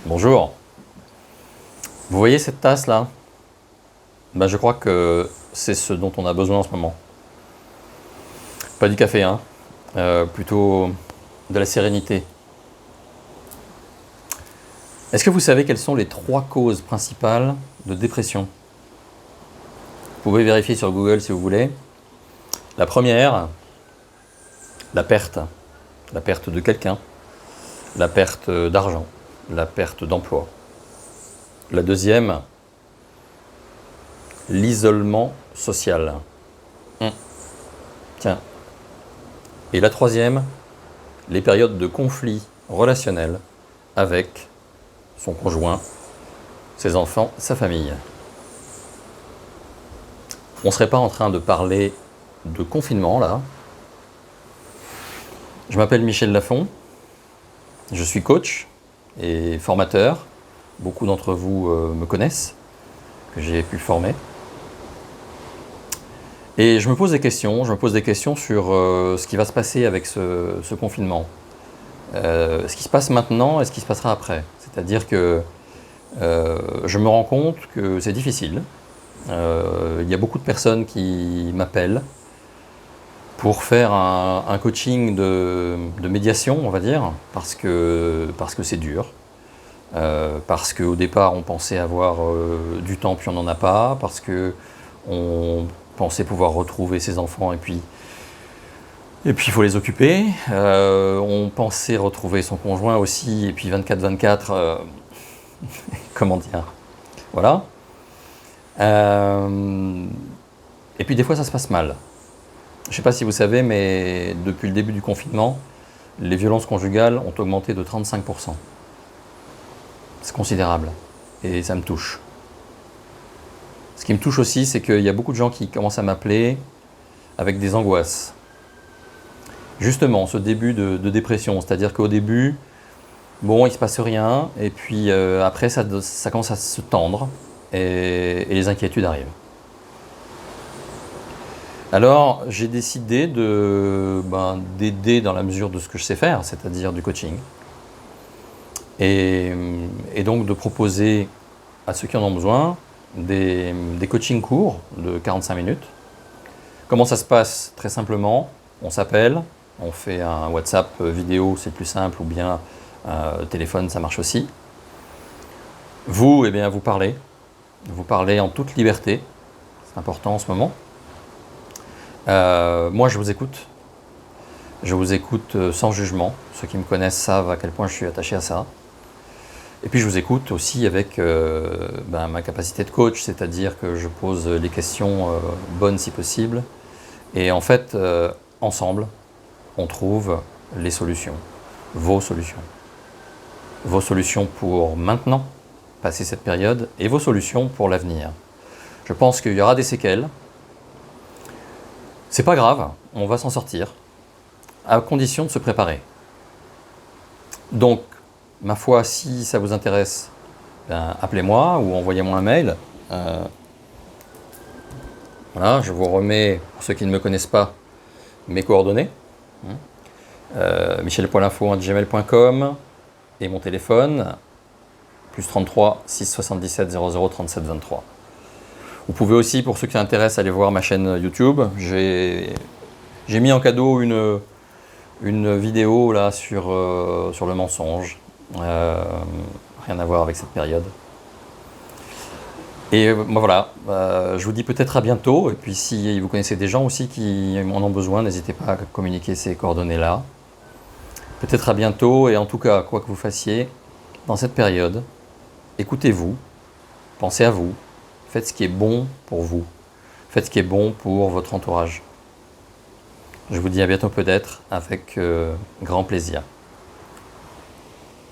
Bonjour. Vous voyez cette tasse là? Je crois que c'est ce dont on a besoin en ce moment. Pas du café, hein. Plutôt de la sérénité. Est-ce que vous savez quelles sont les 3 causes principales de dépression? Vous pouvez vérifier sur Google si vous voulez. La première, la perte de quelqu'un, la perte d'argent, la perte d'emploi. La deuxième, l'isolement social. Tiens. Et la troisième, les périodes de conflit relationnel avec son conjoint, ses enfants, sa famille. On ne serait pas en train de parler de confinement là. Je m'appelle Michel Lafon, je suis coach et formateur. Beaucoup d'entre vous me connaissent, que j'ai pu former. Et je me pose des questions sur ce qui va se passer avec ce confinement. Ce qui se passe maintenant et ce qui se passera après. C'est-à-dire que je me rends compte que c'est difficile. Il y a beaucoup de personnes qui m'appellent pour faire un coaching de médiation, on va dire, parce que c'est dur. Parce qu'au départ, on pensait avoir du temps, puis on n'en a pas. Parce qu'on pensait pouvoir retrouver ses enfants, et puis il faut les occuper. On pensait retrouver son conjoint aussi, et puis 24/24, comment dire, voilà. Et puis des fois, ça se passe mal. Je ne sais pas si vous savez, mais depuis le début du confinement, les violences conjugales ont augmenté de 35%. C'est considérable, et ça me touche. Ce qui me touche aussi, c'est qu'il y a beaucoup de gens qui commencent à m'appeler avec des angoisses. Justement, ce début de dépression, c'est-à-dire qu'au début, bon, il ne se passe rien, et puis après, ça commence à se tendre, et les inquiétudes arrivent. Alors, j'ai décidé d'aider dans la mesure de ce que je sais faire, c'est-à-dire du coaching, et donc de proposer à ceux qui en ont besoin des coachings courts de 45 minutes. Comment ça se passe? Très simplement, on s'appelle, on fait un WhatsApp vidéo, c'est plus simple, ou bien téléphone, ça marche aussi. Vous, vous parlez en toute liberté, c'est important en ce moment. Moi, je vous écoute sans jugement. Ceux qui me connaissent savent à quel point je suis attaché à ça. Et puis je vous écoute aussi avec ma capacité de coach, c'est-à-dire que je pose les questions bonnes si possible. Et en fait, ensemble, on trouve les solutions, vos solutions. Vos solutions pour maintenant, passer cette période, et vos solutions pour l'avenir. Je pense qu'il y aura des séquelles. C'est pas grave, on va s'en sortir, à condition de se préparer. Donc, ma foi, si ça vous intéresse, appelez-moi ou envoyez-moi un mail. Voilà, je vous remets, pour ceux qui ne me connaissent pas, mes coordonnées. michel.info@gmail.com et mon téléphone, +33 677 00 37 23. Vous pouvez aussi, pour ceux qui s'intéressent, aller voir ma chaîne YouTube. J'ai mis en cadeau une vidéo là sur le mensonge. Rien à voir avec cette période. Et voilà, je vous dis peut-être à bientôt. Et puis si vous connaissez des gens aussi qui en ont besoin, n'hésitez pas à communiquer ces coordonnées-là. Peut-être à bientôt, et en tout cas, quoi que vous fassiez, dans cette période, écoutez-vous, pensez à vous, faites ce qui est bon pour vous, faites ce qui est bon pour votre entourage. Je vous dis à bientôt peut-être, avec grand plaisir.